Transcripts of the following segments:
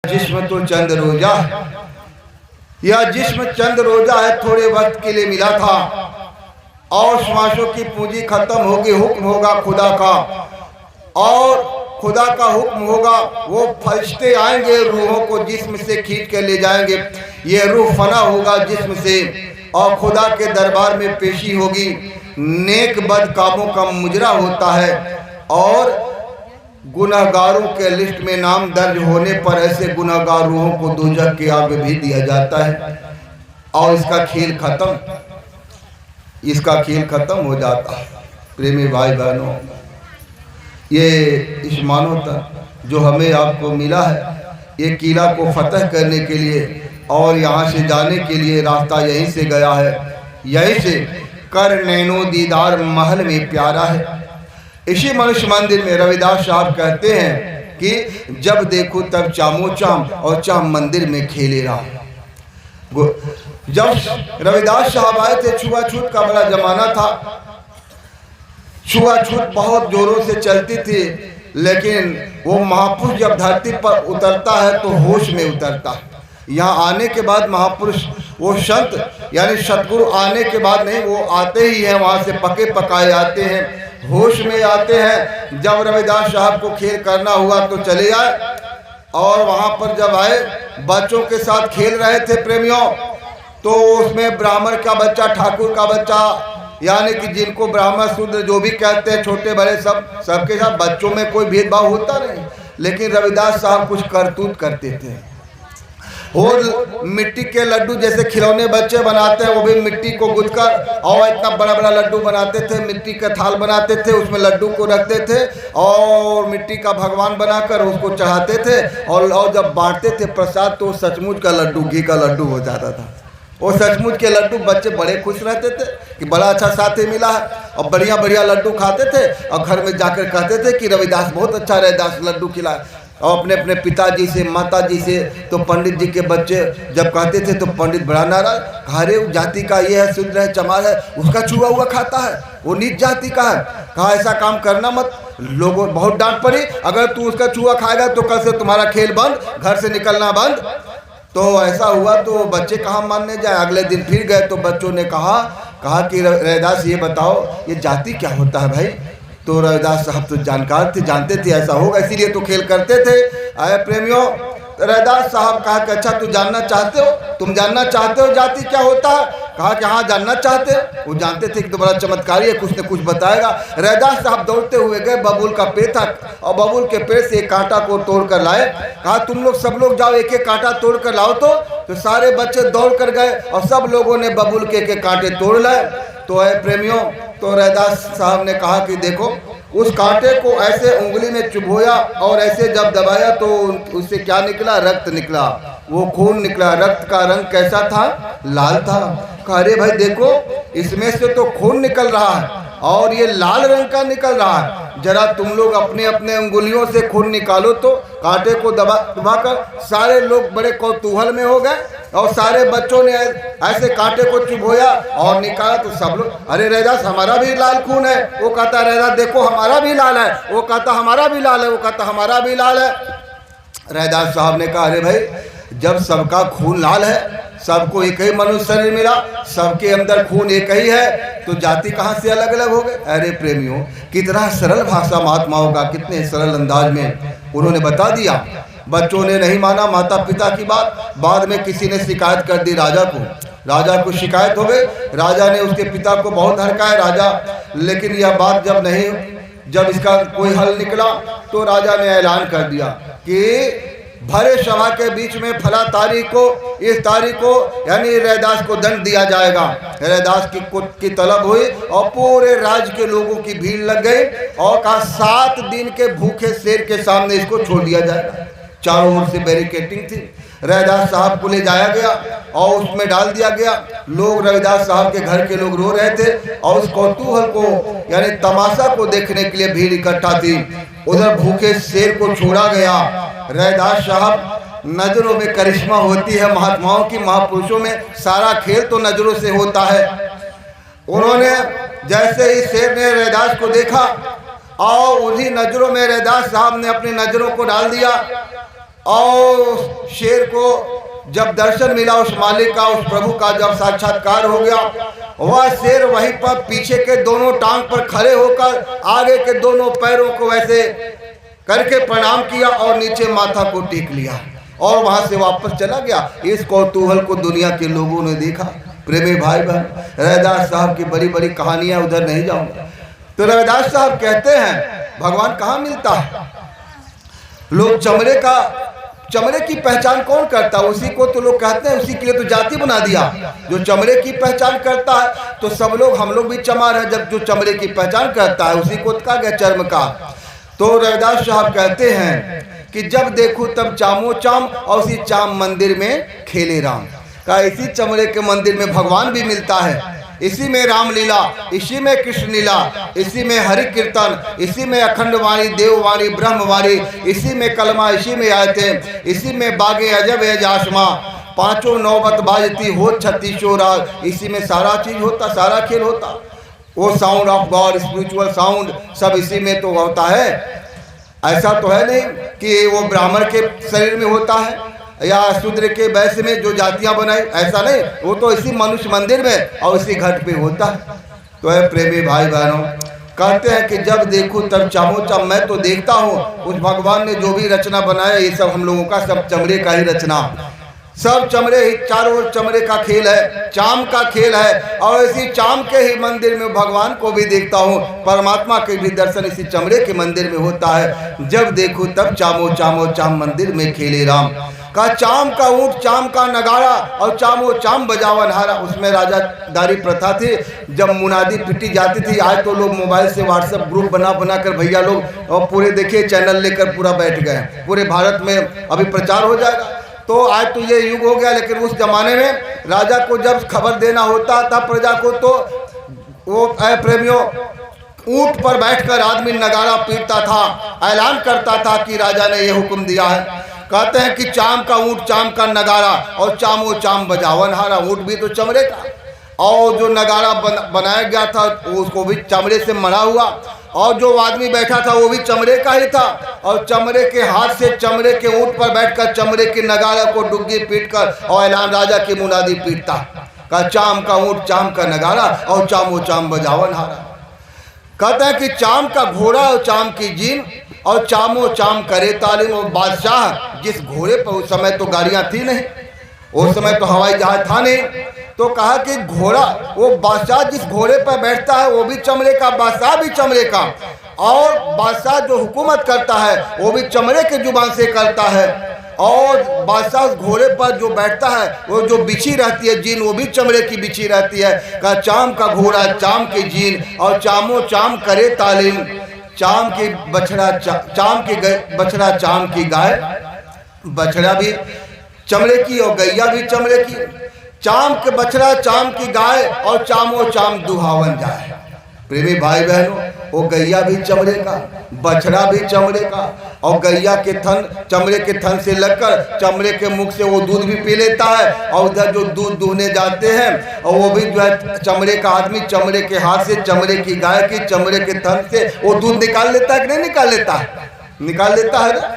जिस्म तो चंद रोजा, यह जिस्म चंद रोजा है, थोड़े वक्त के लिए मिला था और श्वासों की पूंजी खत्म होगी। हुक्म होगा खुदा का और खुदा का हुक्म होगा, वो फरिश्ते आएंगे, रूहों को जिस्म से खींच कर ले जाएंगे। ये रूह फना होगा जिस्म से और खुदा के दरबार में पेशी होगी। नेक बद कामों का मुजरा होता है और गुनहगारों के लिस्ट में नाम दर्ज होने पर ऐसे गुनहगार रूहों को दोजख के आगे भी दिया जाता है और इसका खेल खत्म हो जाता है। प्रेमी भाई बहनों, ये इस मानवता जो हमें आपको मिला है, ये किला को फतह करने के लिए और यहाँ से जाने के लिए रास्ता यहीं से गया है। यहीं से कर नैनो दीदार महल में प्यारा है। इसी मनुष्य मंदिर में रविदास साहब कहते हैं कि जब देखो तब चामो चाम और चाम मंदिर में खेले रहा। जब रविदास साहब आए थे, छुआछूत का बड़ा जमाना था। छुआछूत बहुत जोरों से चलती थी, लेकिन वो महापुरुष जब धरती पर उतरता है तो होश में उतरता है। यहाँ आने के बाद महापुरुष, वो संत यानी सतगुरु आने के बाद नहीं, वो आते ही हैं, वहाँ से पके पकाए आते हैं, होश में आते हैं। जब रविदास साहब को खेल करना हुआ तो चले आए और वहाँ पर जब आए, बच्चों के साथ खेल रहे थे प्रेमियों, तो उसमें ब्राह्मण का बच्चा, ठाकुर का बच्चा, यानी कि जिनको ब्राह्मण शूद्र जो भी कहते हैं, छोटे बड़े सबके साथ बच्चों में कोई भेदभाव होता नहीं। लेकिन रविदास साहब कुछ करतूत करते थे। और मिट्टी के लड्डू जैसे खिलौने बच्चे बनाते हैं, वो भी मिट्टी को गूंथकर और इतना बड़ा बड़ा लड्डू बनाते थे। मिट्टी का थाल बनाते थे, उसमें लड्डू को रखते थे और मिट्टी का भगवान बनाकर उसको चढ़ाते थे और जब बांटते थे प्रसाद तो सचमुच का लड्डू, घी का लड्डू हो जाता था। वो सचमुच के लड्डू बच्चे बड़े खुश रहते थे कि बड़ा अच्छा साथी मिला है और बढ़िया बढ़िया लड्डू खाते थे और घर में जाकर कहते थे कि रविदास बहुत अच्छा रविदास लड्डू खिलाए। और अपने अपने पिताजी से, माताजी से, तो पंडित जी के बच्चे जब कहते थे तो पंडित बड़ा नाराज, अरे जाति का ये है, शूद्र है, चमार है, उसका छुआ हुआ खाता है, वो नीच जाति का है, कहा ऐसा काम करना मत। लोगों बहुत डांट पड़ी, अगर तू उसका छुआ खाएगा तो कल से तुम्हारा खेल बंद, घर से निकलना बंद। तो ऐसा हुआ तो बच्चे कहाँ मानने जाए। अगले दिन फिर गए तो बच्चों ने कहा कि रविदास ये बताओ ये जाति क्या होता है भाई। तो रविदास साहब तो जानकार थे, जानते थे ऐसा होगा, इसीलिए तो खेल करते थे। आए प्रेमियों, रविदास साहब कहा कि अच्छा तू जानना चाहते हो, तुम जानना चाहते हो जाति क्या होता है? कहा कि हाँ जानना चाहते हैं। वो जानते थे कि तो बड़ा चमत्कारी है, कुछ न कुछ बताएगा। रविदास साहब दौड़ते हुए गए, बबूल का पेड़ था और बबूल के पेड़ से एक कांटा को तोड़ कर लाए। कहा तुम लोग सब लोग जाओ, एक एक कांटा तोड़ कर लाओ। तो सारे बच्चे दौड़ कर गए और सब लोगों ने बबूल के एक कांटे तोड़ लाए। तो है प्रेमियों, तो रविदास साहब ने कहा कि देखो उस कांटे को ऐसे उंगली में चुभोया और ऐसे जब दबाया तो उससे क्या निकला? रक्त निकला, वो खून निकला। रक्त का रंग कैसा था? लाल था। कहा अरे भाई देखो इसमें से तो खून निकल रहा है और ये लाल रंग का निकल रहा है, जरा तुम लोग अपने अपने उंगलियों से खून निकालो। तो कांटे को दबाकर सारे लोग बड़े कौतूहल में हो गए और सारे बच्चों ने ऐसे कांटे को चुभोया और निकाला। तो सब लोग अरे रविदास हमारा भी लाल खून है। वो कहता रविदास देखो हमारा भी लाल है। वो कहता हमारा भी लाल है। वो कहता हमारा भी लाल है। रविदास साहब ने कहा अरे भाई जब सबका खून लाल है, सबको एक ही मनुष्य शरीर मिला, सबके अंदर खून एक ही है, तो जाति कहाँ से अलग अलग हो गए? अरे प्रेमियों, कितना सरल भाषा महात्माओं का, कितने सरल अंदाज में उन्होंने बता दिया। बच्चों ने नहीं माना माता पिता की बात। बाद में किसी ने शिकायत कर दी राजा को। राजा को शिकायत हो गई। राजा ने उसके पिता को बहुत हड़काया राजा, लेकिन यह बात जब इसका कोई हल निकला तो राजा ने ऐलान कर दिया कि भरे सभा के बीच में फला तारीख को, इस तारीख को यानी रविदास को दंड दिया जाएगा। रविदास की तलब हुई और पूरे राज्य के लोगों की भीड़ लग गई और कहा 7 दिन के भूखे शेर के सामने इसको छोड़ दिया जाएगा। चारों ओर से बैरिकेडिंग थी। रविदास साहब को ले जाया गया और उसमें डाल दिया गया। लोग रविदास साहब के घर के लोग रो रहे थे और उस कौतूहल को यानी तमाशा को देखने के लिए भीड़ इकट्ठा थी। उधर भूखे शेर को छोड़ा गया। रविदास साहब, नजरों में करिश्मा होती है महात्माओं की, महापुरुषों में सारा खेल तो नजरों से होता है। उन्होंने जैसे ही शेर ने रविदास को देखा और उन्हीं नजरों में रविदास साहब ने अपनी नजरों को डाल दिया और शेर को जब दर्शन मिला उस मालिक का, उस प्रभु का जब साक्षात्कार हो गया, वह शेर वहीं पर पीछे के दोनों टांग पर खड़े होकर आगे के दोनों पैरों को वैसे करके प्रणाम किया और नीचे माथा को टेक लिया और वहां से वापस चला गया। इस कौतूहल को दुनिया के लोगों ने देखा। प्रेमी भाई बहन, रविदास साहब की बड़ी बड़ी कहानियां, उधर नहीं जाऊंगा। तो रविदास साहब कहते हैं भगवान कहाँ मिलता है? लोग चमड़े की पहचान कौन करता है? उसी को तो लोग कहते हैं, उसी के लिए तो जाति बना दिया। जो चमड़े की पहचान करता है तो सब लोग, हम लोग भी चमार है। जब जो चमड़े की पहचान करता है उसी को कहा गया चर्म का। तो रविदास साहब कहते हैं कि जब देखो तब चामो चाम और उसी चाम मंदिर में खेले राम। का इसी चमड़े के मंदिर में भगवान भी मिलता है, इसी में रामलीला, इसी में कृष्ण लीला, इसी में हरि कीर्तन, इसी में अखंड वाणी, देववाणी, ब्रह्मवाणी, इसी में कलमा, इसी में आयतें, इसी में बागे अजब एजाशमा, पांचों नौबत बाजती हो 36 राग, इसी में सारा चीज होता, सारा खेल होता। वो sound of God, spiritual sound, सब इसी में तो होता है। ऐसा तो है नहीं कि वो ब्राह्मण के शरीर में होता है या शूद्र के वैश्य में जो जातियां बनाई, ऐसा नहीं। वो तो इसी मनुष्य मंदिर में और इसी घट पे होता है। तो है प्रेमी भाई बहनों, कहते हैं कि जब देखो तब चामो चाम। मैं तो देखता हूँ उस भगवान ने जो भी रचना बनाया, ये सब हम लोगों का सब चमड़े का ही रचना, सब चमड़े ही, चारों ओर चमड़े का खेल है, चाम का खेल है। और इसी चाम के ही मंदिर में भगवान को भी देखता हूँ, परमात्मा के भी दर्शन इसी चमड़े के मंदिर में होता है। जब देखो तब चामो चामो चाम मंदिर में खेले राम। का चाम का ऊँट, चाम का नगाड़ा और चामो चाम बजावन हारा। उसमें राजादारी प्रथा थी, जब मुनादी पिटी जाती थी। आज तो लोग मोबाइल से व्हाट्सएप ग्रुप बना बना कर भैया लोग और पूरे देखिए चैनल लेकर पूरा बैठ गए, पूरे भारत में अभी प्रचार हो जाएगा। तो आज तो ये युग हो गया, लेकिन उस जमाने में राजा को जब खबर देना होता था प्रजा को, तो वो प्रेमियों ऊंट पर बैठकर आदमी नगाड़ा पीटता था, ऐलान करता था कि राजा ने ये हुक्म दिया है। कहते हैं कि चाम का ऊंट, चाम का नगाड़ा और चामो चाम बजावन हारा। ऊंट भी तो चमड़े का, और जो नगाड़ा बनाया गया था उसको भी चमड़े से मरा हुआ, और जो आदमी बैठा था वो भी चमड़े का ही था। और चमड़े के हाथ से चमड़े के ऊंट पर बैठकर चमड़े के नगाड़ा को डुग्गी पीटकर और ऐलान राजा की मुनादी पीटता का चाम का ऊंट, चाम का नगाड़ा और चामो चाम बजावन हारा। कहते हैं कि चाम का घोड़ा और चाम की जीन और चामो चाम करे तालीम। और बादशाह जिस घोड़े पर, उस समय तो गाड़ियां थी नहीं, उस समय तो हवाई जहाज था नहीं, तो कहा कि घोड़ा, वो बादशाह जिस घोड़े पर बैठता है वो भी चमड़े का, बादशाह भी चमड़े का, और बादशाह जो हुकूमत करता है वो भी चमड़े के जुबान से करता है। और बादशाह उस घोड़े पर जो बैठता है वो जो बिछी रहती है जीन, वो भी चमड़े की बिछी रहती है। का चाम का घोड़ा, चाम की जीन और चामो चाम करे तालीम। चाम की बछड़ा, चाम की बछड़ा, चाम की गाय, बछड़ा भी चमड़े की और गैया भी चमड़े की। चाम के बछड़ा, चाम की गाय और चामो चाम दुहावन जाए। प्रेमी भाई बहनों, वो गैया भी चमड़े का, बछड़ा भी चमड़े का, और गैया के थन, चमड़े के थन से लगकर चमड़े के मुख से वो दूध भी पी लेता है। और उधर जो दूध दूहने जाते हैं और वो भी जो है चमड़े का आदमी, चमड़े के हाथ से, चमड़े की गाय की, चमड़े के थन से वो दूध निकाल लेता है कि नहीं निकाल लेता है? निकाल लेता है ना।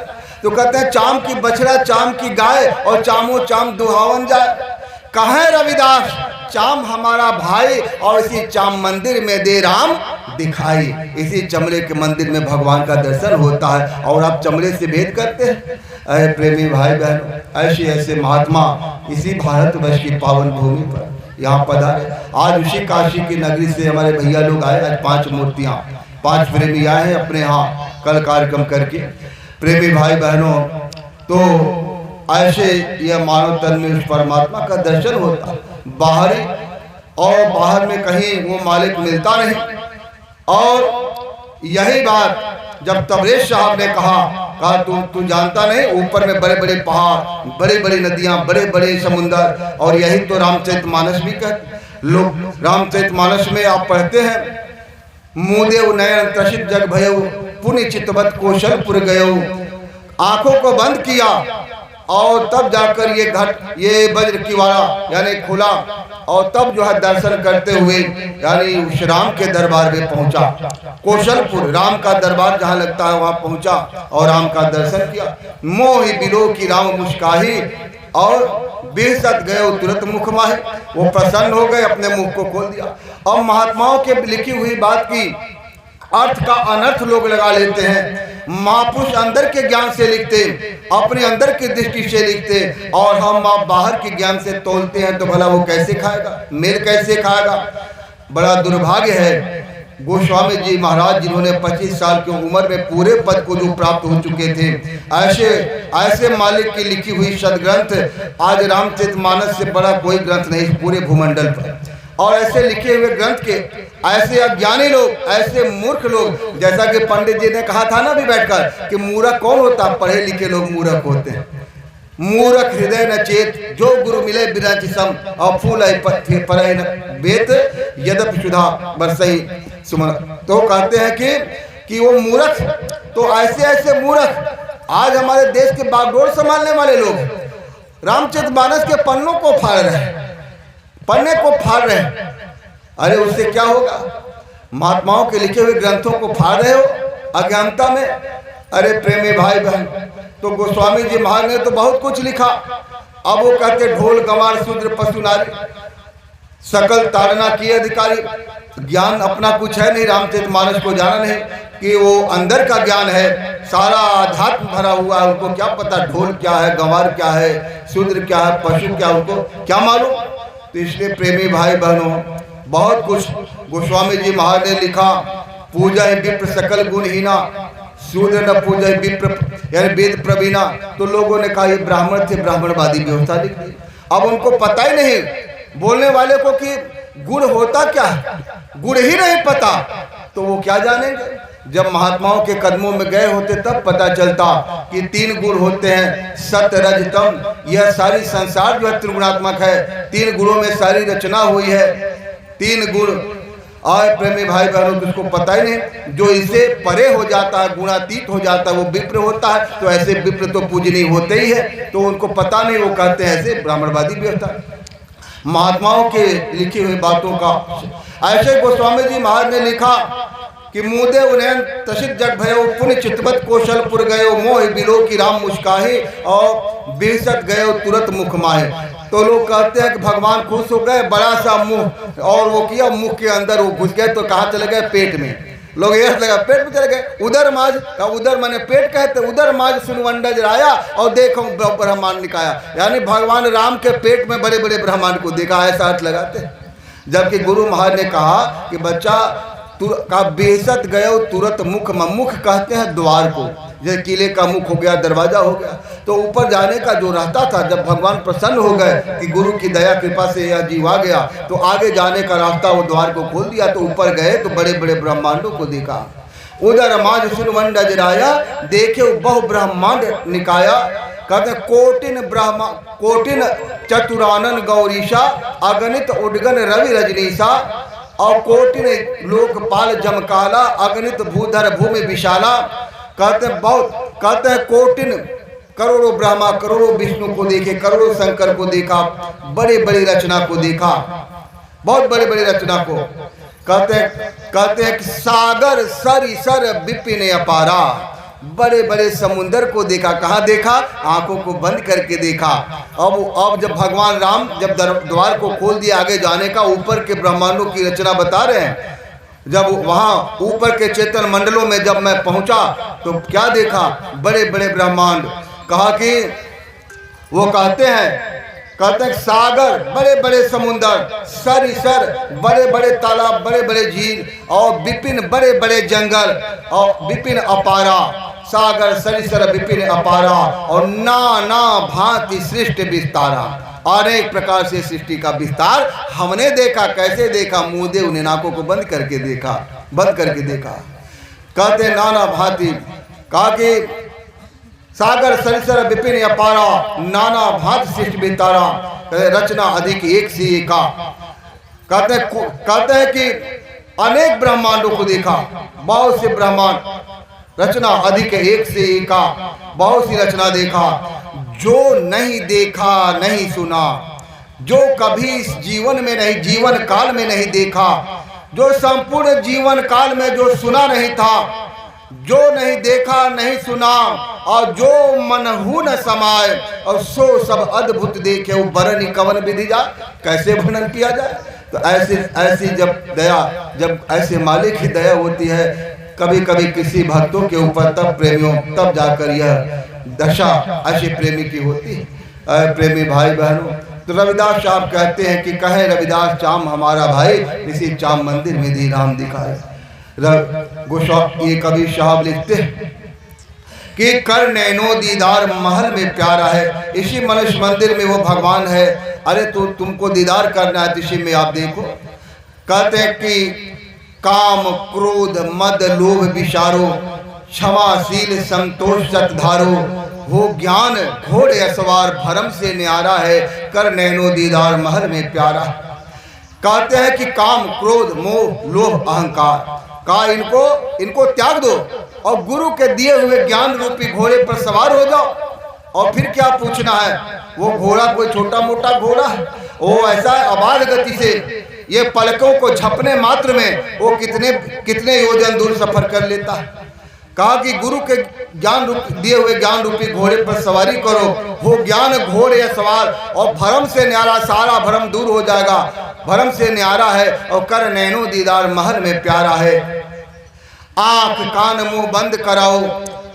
तो कहते हैं चाम की बछड़ा, चाम की गाय और चामो चाम दुहावन जाए। कहाँ रविदास, चाम हमारा भाई और इसी चाम मंदिर में दे राम दिखाई। इसी चमड़े के मंदिर में भगवान का दर्शन होता है और आप चमड़े से भेद करते हैं। अरे प्रेमी भाई बहन, ऐसे ऐसे महात्मा इसी भारतवर्ष की पावन भूमि पर यहाँ पधारे। आज उसी काशी की नगरी से हमारे भैया लोग आए। आज 5 मूर्तियाँ, 5 प्रेमी आए हैं अपने यहाँ कल कार्यक्रम करके। प्रेमी भाई बहनों, तो ऐसे यह मानव तन में उस परमात्मा का दर्शन होता। बाहरी और बाहर में कहीं वो मालिक मिलता नहीं। और यही बात जब तबरेज साहब ने कहा तू जानता नहीं, ऊपर में बड़े बड़े पहाड़, बड़े बड़ी नदियां, बड़े बड़े समुंदर, और यही तो रामचरितमानस भी कहते लोग। रामचरितमानस में आप पढ़ते हैं, मुदेव नयन त्रसित जग भयऊ, पुण्य चितवत कौशलपुर गयऊ। आंखों को बंद किया और तब जाकर ये घट ये वज्र किवाड़ा यानी खुला, और तब जो है दर्शन करते हुए यानी उस राम के दरबार में पहुंचा। कौशलपुर राम का दरबार जहाँ लगता है वहाँ पहुंचा और राम का दर्शन किया। मोहि बिलो की राम मुस्काही और बेसत गए तुरंत मुख माहे। वो प्रसन्न हो गए, अपने मुख को खोल दिया। अब महात्माओं के लिखी हुई बात की अर्थ का अनर्थ लोग लगा लेते हैं। महापुरुष अंदर के ज्ञान से लिखते, अपने अंदर की दृष्टि से लिखते, और हम आप बाहर के ज्ञान से तोलते हैं, तो भला वो कैसे खाएगा, मेल कैसे खाएगा। बड़ा दुर्भाग्य है। गोस्वामी जी महाराज जिन्होंने 25 साल की उम्र में पूरे पद को जो प्राप्त हो चुके थे, ऐसे मालिक की लिखी हुई सदग्रंथ आज रामचरितमानस से बड़ा कोई ग्रंथ नहीं पूरे भूमंडल पर। और ऐसे लिखे हुए ग्रंथ के ऐसे अज्ञानी लोग, ऐसे मूर्ख लोग, जैसा कि पंडित जी ने कहा था ना भी बैठकर कि मूर्ख कौन होता, पढ़े लिखे लोग मूर्ख होते हैं। मूर्ख हृदय न चेत, जो गुरु मिले बिना जिसम, और फूल पर बेत यद्यपि सुधा बरसई सुमन। तो कहते हैं कि वो मूर्ख, तो ऐसे मूर्ख आज हमारे देश के बागडोर संभालने वाले लोग रामचरितमानस के पन्नों को फाड़ रहे हैं, पन्ने को फाड़ रहे हैं। अरे उससे क्या होगा? महात्माओं के लिखे हुए ग्रंथों को फाड़ रहे हो अज्ञानता में। अरे प्रेमी भाई बहन, तो गोस्वामी जी महाराज ने तो बहुत कुछ लिखा। अब वो कहते ढोल गंवार शूद्र पशु नारी सकल ताड़ना किए अधिकारी। ज्ञान अपना कुछ है नहीं, रामचरितमानस को जाना नहीं कि वो अंदर का ज्ञान है, सारा आध्यात्म भरा हुआ है। उनको क्या पता ढोल क्या है, गंवार क्या है, शूद्र क्या है, पशु क्या, उनको क्या मालूम। तो इसलिए प्रेमी भाई बहनों, बहुत कुछ गोस्वामी जी महाराज ने लिखा। पूजा है विप्र सकल गुणहीना, शूद्र न पूजा विप्र यानी वेद प्रवीणा। तो लोगों ने कहा ये ब्राह्मण थे, ब्राह्मणवादी व्यवस्था लिख दी। अब उनको पता ही नहीं बोलने वाले को कि गुण होता क्या है, गुण ही नहीं पता, तो वो क्या जानेंगे। जब महात्माओं के कदमों में गए होते तब पता चलता कि 3 गुण होते हैं, सत्य रज तम। यह सारी संसार जो है त्रिगुणात्मक है, 3 गुणों में सारी रचना हुई है। 3 गुण और प्रेमी भाई बहनों, जिसको पता ही नहीं, जो इससे परे हो जाता है, गुणातीत हो जाता है, वो विप्र होता है। तो ऐसे विप्र तो पूजनीय होते ही है, तो उनको पता नहीं, वो कहते हैं ऐसे ब्राह्मणवादी व्यवस्था। महात्माओं के लिखी हुई बातों का ऐसे गोस्वामी जी महाराज ने लिखा कि मुदे उन्हें तसित जग भयो पुण्य चितवत कौशलपुर गयो मोह बिलो की राम मुस्काहे और बेसत गयो तुरंत मुख माहे। तो लोग कहते हैं कि भगवान खुश हो गए, बड़ा सा मुंह, और वो किया मुख के अंदर वो घुस गए। तो कहाँ चले गए? पेट में। लोग ये लगा पेट में चले गए। उधर माज का उधर मैंने पेट कहते, उधर माज सुनवंडज राया और देखो ब्रह्मांड निकाया। यानी भगवान राम के पेट में बड़े बड़े ब्रह्मांड को देखा, ऐसा अर्थ लगाते। जबकि गुरु महाराज ने कहा कि बच्चा का बेसत गयो तुरंत मुख, मुख कहते हैं द्वार को, जैसे किले का मुख हो गया, दरवाजा हो गया। तो ऊपर जाने का जो रहता था, जब भगवान प्रसन्न हो गए कि गुरु की दया कृपा से यह जीव आ गया, तो आगे जाने का रास्ता वो द्वार को खोल दिया। तो ऊपर गए तो बड़े बड़े ब्रह्मांडों को देखा। उधर माज सुनवंड अजराया देखे बहु ब्रह्मांड निकाया। कहते कोटिन चतुरानन गौरीशा अगणित उडगन रवि रजनीशा और कोटिन लोकपाल जमकाला अगणित भूधर भूमि विशाला। कहते हैं बहुत, कहते हैं कोटिन करोड़ों ब्रह्मा करोड़ों विष्णु को देखे, करोड़ों शंकर को देखा, बड़े बड़ी रचना को देखा, बहुत बड़े बड़ी रचना को। कहते हैं कि सागर सर सर विपिन अपारा, बड़े बड़े समुंदर को देखा। कहाँ देखा? आंखों को बंद करके देखा। अब जब भगवान राम जब द्वार को खोल दिया आगे जाने का, ऊपर के ब्रह्मांडों की रचना बता रहे हैं। जब वहाँ ऊपर के चेतन मंडलों में जब मैं पहुँचा तो क्या देखा? बड़े बड़े ब्रह्मांड। कहा कि वो कहते हैं सागर बड़े बड़े समुंदर, सर बड़े बड़े तालाब, बड़े बड़े झील, और विपिन बड़े बड़े जंगल, और विपिन अपारा, सागर सरिसर विपिन अपारा, और नाना भांति सृष्टि विस्तारा। अनेक प्रकार से सृष्टि का विस्तार हमने देखा। कैसे देखा? मुदे उन्हें नाकों को बंद करके देखा, बंद करके देखा। कहते नाना भांति, कहा कि सागर सरिसर विपिन अपारा, नाना भांति सृष्टि विस्तारा, रचना अधिक एक से एका। कहते हैं कि अनेक ब्रह्मांडों को देखा, बहुत से ब्रह्मांड, रचना अधिक एक से एका, बहुत सी रचना देखा। जो नहीं देखा नहीं सुना, जो कभी इस जीवन में नहीं, जीवन काल में नहीं देखा, जो संपूर्ण जीवन काल में जो सुना नहीं था, जो नहीं देखा नहीं सुना, और जो मनहु न समाए, और सो सब अद्भुत देखे, वो बरनी कवन विधि जा, कैसे वर्णन किया जाए। तो ऐसी जब ऐसे मालिक की दया होती है कभी कभी किसी भक्तों के ऊपर, तब प्रेमियों, तब जाकर यह दशा ऐसे प्रेमी की होती है। प्रेमी भाई बहनों, तो रविदास साहब कहते हैं कि कहे रविदास चाम हमारा भाई, इसी चाम मंदिर में दी राम दिखाए। ये कवि साहब लिखते हैं कि कर नैनो दीदार महल में प्यारा है, इसी मनुष्य मंदिर में वो भगवान है। अरे तो तुमको दीदार करना है, इसी में आप देखो। कहते हैं कि काम क्रोध मद लोभ विचारो, क्षमाशील संतोष सतधारो, हो ज्ञान घोड़े असवार भरम से न्यारा है, कर नैनो दीदार महल में प्यारा। कहते हैं कि काम क्रोध मोह लोभ अहंकार का इनको त्याग दो और गुरु के दिए हुए ज्ञान रूपी घोड़े पर सवार हो जाओ। और फिर क्या पूछना है, वो घोड़ा कोई छोटा मोटा घोड़ा है, वो ऐसा अबाध गति से ये पलकों को झपने मात्र में वो कितने योजन दूर सफर कर लेता है। कहा कि गुरु के ज्ञान दिए हुए ज्ञान रूपी घोड़े पर सवारी करो, वो ज्ञान घोड़े सवार, और भरम से न्यारा, सारा भरम दूर हो जाएगा, भरम से न्यारा है, और कर नैनो दीदार महल में प्यारा है। आंख कान मुंह बंद कराओ,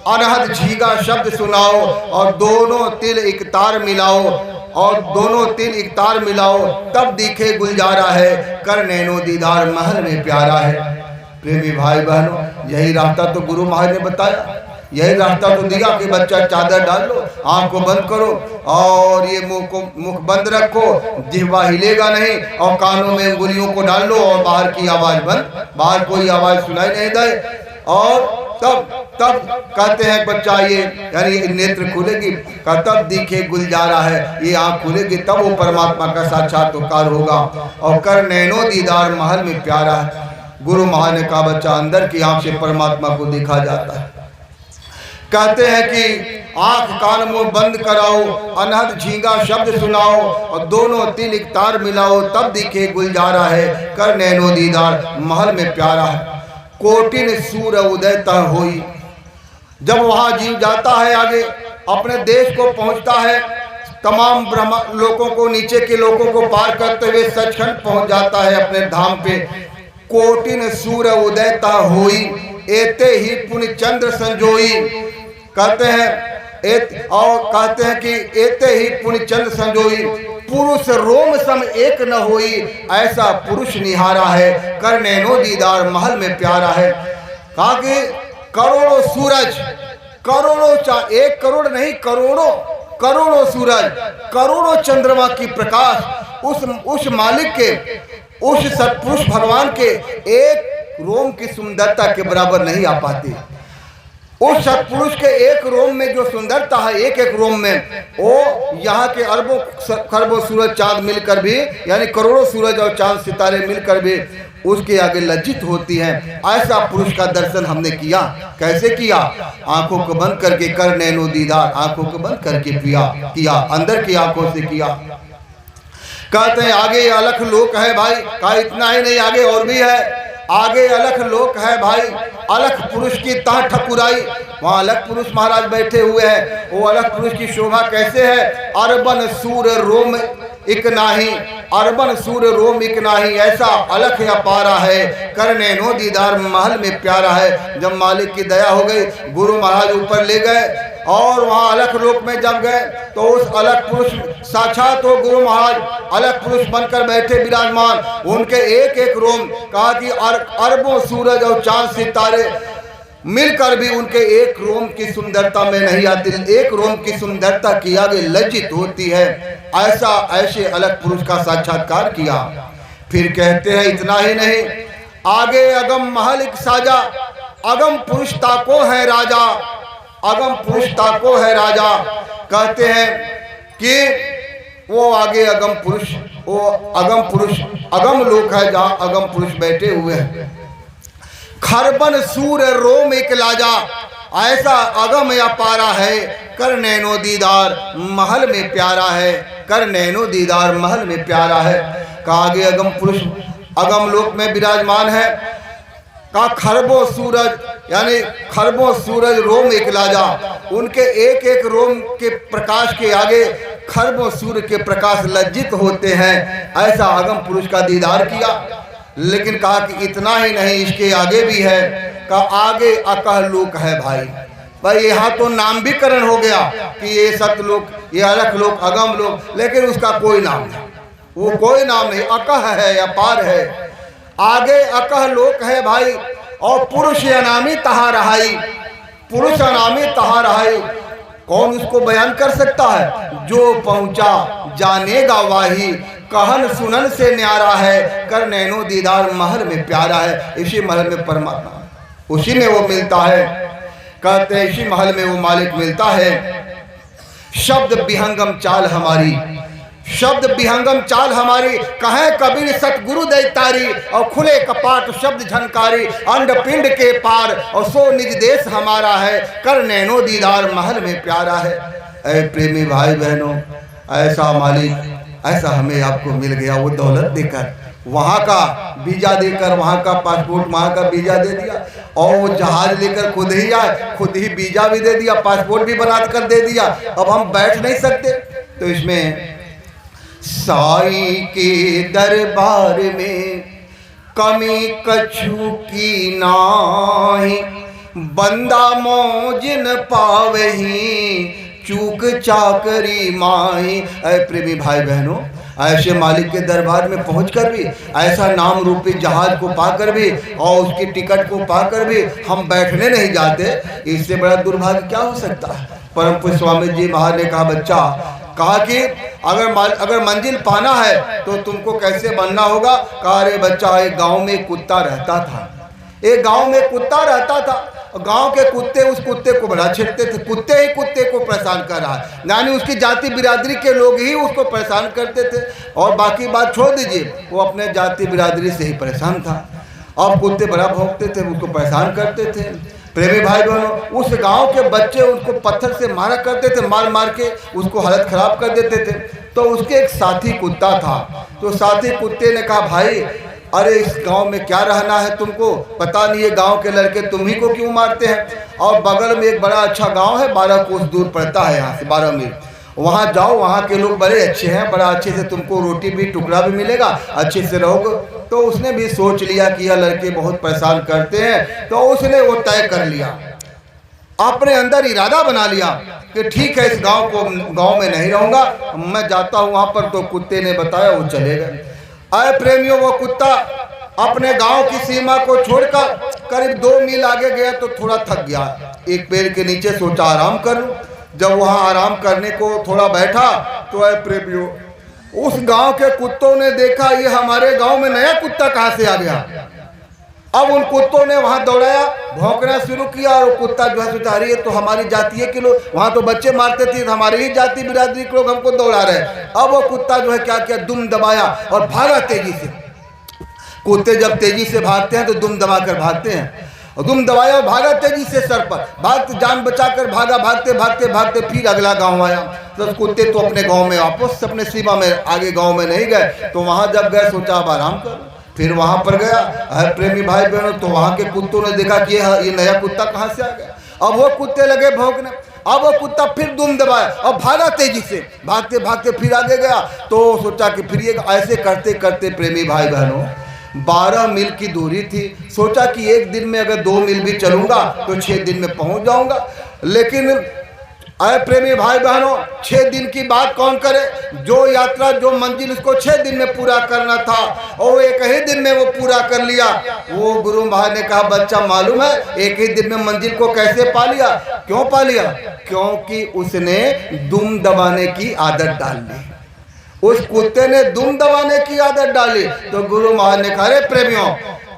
अनहद झीगा शब्द सुनाओ, और दोनों तिल एक तार मिलाओ, और दोनों तिल एक तार मिलाओ, तब दिखे गुलजारा है, कर नैनो दीदार महल में प्यारा है। प्रेमी भाई बहनों, यही रास्ता तो गुरु महाराज ने बताया, यही रास्ता तो दिया कि बच्चा चादर डाल लो, आँख को बंद करो, और ये मुख बंद रखो, जिह्वा हिलेगा नहीं, और कानों में उंगलियों को डाल लो, और बाहर की आवाज़ बंद, बाहर कोई आवाज़ सुनाई नहीं दे। और तब कहते हैं बच्चा ये, यानी नेत्र खुलेगी, तब दिखे गुलजारा है, ये आँख खुलेगी, तब वो परमात्मा का साक्षात्कार होगा। और कर नैनो दीदार महल में प्यारा है। गुरु महाराज ने कहा बच्चा अंदर की आंख से परमात्मा को देखा जाता है। कहते हैं कि आंख कान मुंह बंद कराओ, अनहद झींगा शब्द सुनाओ, और दोनों तिल एक तार मिलाओ, तब दिखे गुलजारा है, कर नैनो दीदार महल में प्यारा है। कोटिन सूर उदय तह होई, जब वहाँ जीव जाता है आगे अपने देश को पहुँचता है, तमाम ब्रह्मा लोगों को, नीचे के लोगों को पार करते हुए सचखंड पहुँच जाता है अपने धाम पे। कोटिन सूर उदय ता होई, एते ही पुण्य चंद्र संजोई। कहते हैं और कहते हैं कि एते ही पुण्य चंद्र संजोई, पुरुष रोम सम एक न होई, ऐसा पुरुष निहारा है, कर नैनो दीदार महल में प्यारा है। कहा कि करोड़ों सूरज, करोड़ों, 1 करोड़ नहीं, करोड़ों सूरज, करोड़ों चंद्रमा की प्रकाश उस मालिक के, उस सत्पुरुष भगवान के एक रोम की सुंदरता के बराबर नहीं आ पाती। उस सत्पुरुष के एक रोम में जो सुंदरता है, एक रोम में, वो यहाँ के अरबों खरबों सूरज चांद मिलकर भी, यानी करोड़ों सूरज और चांद सितारे मिलकर भी उसके आगे लज्जित होती हैं। ऐसा पुरुष का दर्शन हमने किया। कैसे किया? आंखों को बंद करके, कर नैनो दीदार, आंखों को बंद करके किया, अंदर की आंखों से किया। कहते हैं आगे अलख लोक है भाई, कहा इतना ही नहीं, आगे और भी है, आगे अलख लोक है भाई। अलख पुरुष की तह ठकुराई, वहाँ अलख पुरुष महाराज बैठे हुए हैं। वो अलख पुरुष की शोभा कैसे है? अरबन सूर रोम इक नाही, अरबन सूर रोम इक नाही, ऐसा अलख अपारा है, कर नैनो दीदार महल में प्यारा है। जब मालिक की दया हो गई, गुरु महाराज ऊपर ले गए और वहाँ अलख लोक में जब गए तो उस अलख पुरुष साक्षात हो गुरु महाराज अलख पुरुष बनकर बैठे विराजमान। उनके एक रोम, कहा कि अरबों सूरज और चांद सितारे मिलकर भी उनके एक रोम की सुंदरता में नहीं आती, एक रोम की सुंदरता की आगे लज्जित होती है। ऐसे अलग पुरुष का साक्षात्कार किया। फिर कहते हैं इतना ही नहीं, आगे अगम महल एक साजा, अगम पुरुष ताको है राजा, अगम पुरुष ताको है राजा। कहते हैं कि वो आगे अगम पुरुष, वो अगम पुरुष, अगम लोक है जहाँ अगम पुरुष बैठे हुए हैं। खरबन सूर रोम एक लाजा, ऐसा अगम या पारा है, कर नैनो दीदार महल में प्यारा है, कर नैनो दीदार महल में प्यारा है। का आगे अगम पुरुष अगम लोक में विराजमान है। का खरबों सूरज, यानी खरबों सूरज रोम एक लाजा, उनके एक एक रोम के प्रकाश के आगे खरबों सूर्य के प्रकाश लज्जित होते हैं। ऐसा अगम पुरुष का दीदार किया। लेकिन कहा कि इतना ही नहीं, इसके आगे भी है। का आगे अकह लोक है भाई यहाँ तो नाम भी करण हो गया कि ये सतलोक, ये अलख लोक, अगम लोक, लेकिन उसका कोई नाम नहीं, वो कोई नाम नहीं, अकह है या पार है। आगे अकह लोक है भाई। और पुरुष अनामी तहा रहाई, पुरुष अनामी तहा रहाई, कौन उसको बयान कर सकता है? जो पहुंचा जानेगा वाही, कहन सुनन से न्यारा है, कर नैनो दीदार महल में प्यारा है। इसी महल में परमात्मा, उसी में वो मिलता है। कहते हैं इसी महल में वो मालिक मिलता है। शब्द विहंगम चाल हमारी, शब्द विहंगम चाल हमारी, कहे कबीर सतगुरु दैतारी, और खुले कपाट शब्द झनकारी, अंड पिंड के पार, और सो निज देश हमारा है, कर नैनो दीदार महल में प्यारा है। ऐ प्रेमी भाई बहनों, ऐसा मालिक, ऐसा हमें आपको मिल गया। वो दौलत देकर, वहाँ का वीजा देकर, वहाँ का पासपोर्ट, वहाँ का वीजा दे दिया, और वो जहाज लेकर खुद ही आए, खुद ही वीजा भी दे दिया, पासपोर्ट भी बना कर दे दिया। अब हम बैठ नहीं सकते। तो इसमें साईं के दरबार में कमी कछु की नाही, बंदा मौजिन पावही, चूक चाकरी माही। ऐ प्रेमी भाई बहनों, ऐसे मालिक के दरबार में पहुंचकर भी, ऐसा नाम रूपी जहाज को पाकर भी, और उसकी टिकट को पाकर भी हम बैठने नहीं जाते, इससे बड़ा दुर्भाग्य क्या हो सकता है। परम पूज्य स्वामी जी महाराज ने कहा, बच्चा, कहा कि अगर मंजिल पाना है तो तुमको कैसे बनना होगा। कहा, अरे बच्चा, एक गांव में एक कुत्ता रहता था, एक गांव में कुत्ता रहता था। गांव के कुत्ते उस कुत्ते को बड़ा छेड़ते थे, कुत्ते ही कुत्ते को परेशान कर रहा है, यानी उसकी जाति बिरादरी के लोग ही उसको परेशान करते थे, और बाकी बात छोड़ दीजिए, वो अपने जाति बिरादरी से ही परेशान था। और कुत्ते बड़ा भौंकते थे, उसको परेशान करते थे। प्रेमी भाई बहनों, उस गांव के बच्चे उसको पत्थर से मारा करते थे, मार मार के उसको हालत खराब कर देते थे। तो उसके एक साथी कुत्ता था, तो साथी कुत्ते ने कहा, भाई अरे इस गांव में क्या रहना है तुमको, पता नहीं है गांव के लड़के तुम ही को क्यों मारते हैं। और बगल में एक बड़ा अच्छा गांव है, 12 कोस दूर पड़ता है यहाँ से, 12 मील, वहाँ जाओ, वहाँ के लोग बड़े अच्छे हैं, बड़ा अच्छे से तुमको रोटी भी टुकड़ा भी मिलेगा, अच्छे से रहोगे। तो उसने भी सोच लिया कि यह लड़के बहुत परेशान करते हैं, तो उसने वो तय कर लिया, अपने अंदर इरादा बना लिया कि ठीक है, इस गांव में नहीं रहूँगा, मैं जाता हूँ वहाँ पर। तो कुत्ते ने बताया, वो चले गए। आए प्रेमियों, वो कुत्ता अपने गांव की सीमा को छोड़कर करीब 2 मील आगे गया तो थोड़ा थक गया, एक पेड़ के नीचे सोचा आराम कर लूं। जब वहां आराम करने को थोड़ा बैठा तो आए प्रेमियों, उस गांव के कुत्तों ने देखा ये हमारे गांव में नया कुत्ता कहां से आ गया। अब उन कुत्तों ने वहां दौड़ाया, भौंकना शुरू किया, और वो कुत्ता जो है सोचा, अरे ये तो हमारी जाति के लोग, वहां तो बच्चे मारते थे, हमारी ही जाति बिरादरी के लोग हमको दौड़ा रहे। अब वो कुत्ता जो है क्या किया, दुम दबाया और भागा तेजी से। कुत्ते जब तेजी से भागते हैं तो दुम दबा कर भागते हैं, और दुम दबाया और भागा तेजी से सर पर, भागते जान बचाकर भागा, भागते भागते भागते फिर अगला गांव आया। तो कुत्ते तो अपने गांव में वापस अपने सीमा में, आगे गांव में नहीं गए। तो वहां जब गए सोचा अब आराम कर, फिर वहां पर गया। प्रेमी भाई बहनों, तो वहां के कुत्तों ने देखा कि ये नया कुत्ता कहां से आ गया। अब वो कुत्ते लगे भौंकने, अब वो कुत्ता फिर दुम दबाया और भागा तेजी से, भागते भागते फिर आगे गया। तो सोचा कि फिर ये ऐसे करते करते प्रेमी भाई बहनों 12 मील की दूरी थी। सोचा कि एक दिन में अगर 2 मील भी चलूंगा तो 6 दिन में पहुंच जाऊंगा। लेकिन अरे प्रेमी भाई बहनों, 6 दिन की बात कौन करे, जो यात्रा जो मंजिल उसको 6 दिन में पूरा करना था और एक ही दिन में वो पूरा कर लिया। वो गुरु महाराज ने कहा, बच्चा मालूम है एक ही दिन में मंजिल को कैसे पा लिया? क्यों पा लिया? क्योंकि उसने दुम दबाने की आदत डाल ली। उस कुत्ते ने दुम दबाने की आदत डाली। तो गुरु महाराज ने कहा, अरे प्रेमियों,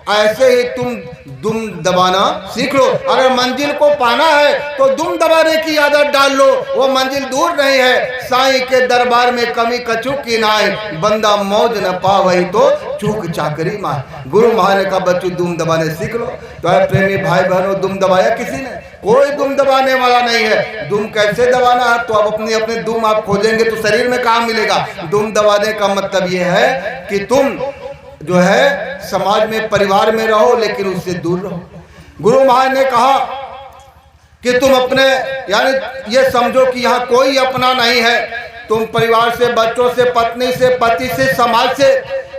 ऐसे ही तुम दुम दबाना सीख लो। अगर मंजिल को पाना है तो दुम दबाने की आदत डाल लो, वो मंजिल दूर नहीं है। साईं के दरबार में कमी कचूक की ना है, बंदा मौज न पा वही तो चूक चाकरी मार। गुरु महाराज ने कहा बच्चों दुम दबाने सीख लो। तो है प्रेमी भाई बहनों, दुम दबाया किसी ने? कोई दुम दबाने वाला नहीं है। दुम कैसे दबाना है? तो आप अपने अपने दुम आप खोजेंगे तो शरीर में कहाँ मिलेगा। दुम दबाने का मतलब ये है कि तुम जो है समाज में परिवार में रहो लेकिन उससे दूर रहो। गुरु महाराज ने कहा कि तुम अपने यानी ये समझो कि यहाँ कोई अपना नहीं है। तुम परिवार से, बच्चों से, पत्नी से, पति से, समाज से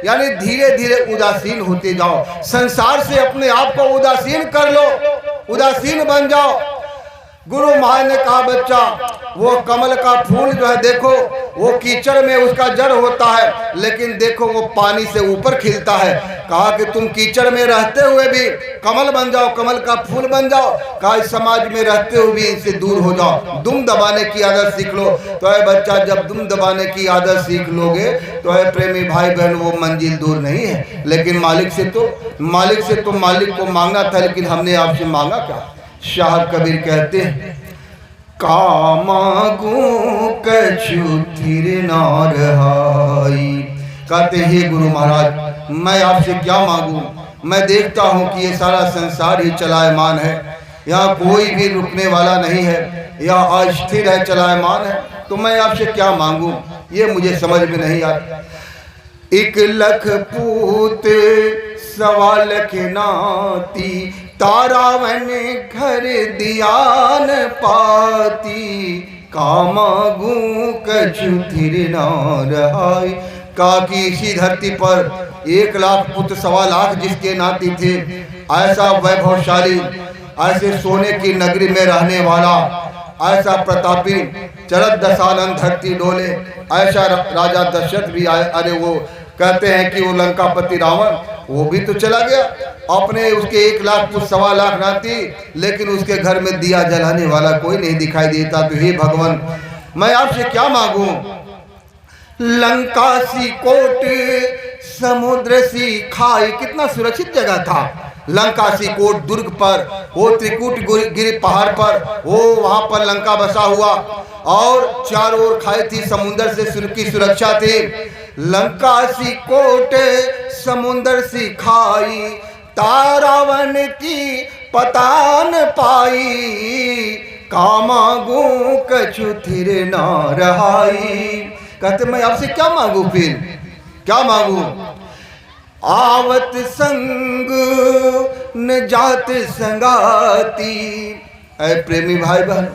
यानी धीरे धीरे उदासीन होते जाओ। संसार से अपने आप को उदासीन कर लो, उदासीन बन जाओ। गुरु महाराज ने कहा बच्चा वो कमल का फूल जो है देखो, वो कीचड़ में उसका जड़ होता है लेकिन देखो वो पानी से ऊपर खिलता है। कहा कि तुम कीचड़ में रहते हुए भी कमल बन जाओ, कमल का फूल बन जाओ। कहा समाज में रहते हुए भी इनसे दूर हो जाओ, दुम दबाने की आदत सीख लो। तो है बच्चा जब दुम दबाने की आदत सीख लोगे तो है प्रेमी भाई बहन वो मंजिल दूर नहीं है। लेकिन मालिक से तो मालिक को मांगना था, लेकिन हमने आपसे मांगा क्या? शाह कबीर कहते हैं का मांगू कछु थिर न रहाई। कहते हैं गुरु महाराज मैं आपसे क्या मांगू, मैं देखता हूँ कि ये सारा संसार ही चलायमान है, यहाँ कोई भी रुकने वाला नहीं है, यहाँ अस्थिर है, चलायमान है, तो मैं आपसे क्या मांगू ये मुझे समझ में नहीं आता। 1 लख पूत सवा लख नाती, तारावन घर दियान पाती, का मांगू कछु थिर न रहाई। कहा कि इसी धरती पर 1 लाख पुत्र, सवा लाख जिसके नाती थे, ऐसा वैभवशाली, ऐसे सोने की नगरी में रहने वाला, ऐसा प्रतापी, चरत दशानन धरती डोले, ऐसा राजा दशरथ भी आए। अरे वो कहते हैं कि वो लंकापति रावण वो भी तो चला गया, अपने उसके 1 लाख पुत्र, सवा लाख नाती, लेकिन उसके घर में दिया जलाने वाला कोई नहीं दिखाई देता। तो हे भगवान मैं आपसे क्या मांगू? लंका सी कोट समुद्र सी खाई, कितना सुरक्षित जगह था। लंका सी कोट दुर्ग पर, वो त्रिकूट गिर पहाड़ पर, वो वहां पर लंका बसा हुआ और चारों ओर खाई थी, समुद्र से की सुरक्षा थी। लंका सी कोट समुद्र सी खाई, तारावन की पता न पाई, का मांगू कछु थिर न रहाई। कहते मैं आपसे क्या मांगू, फिर क्या मांगू? आवत संग न जात संगाती। ऐ प्रेमी भाई बहन,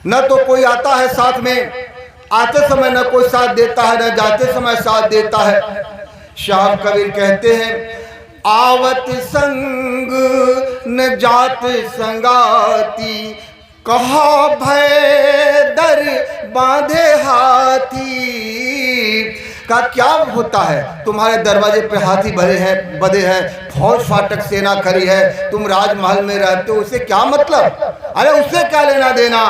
न तो कोई आता है साथ में, आते समय न कोई साथ देता है, न जाते समय साथ देता है। शाह कबीर कहते हैं आवत संग न जात संगाती, कहा भय डर बांधे हाथी। का क्या होता है? तुम्हारे दरवाजे पे हाथी बधे हैं, फौज फाटक सेना खड़ी है, तुम राजमहल में रहते हो, उससे क्या मतलब? अरे उससे क्या लेना देना?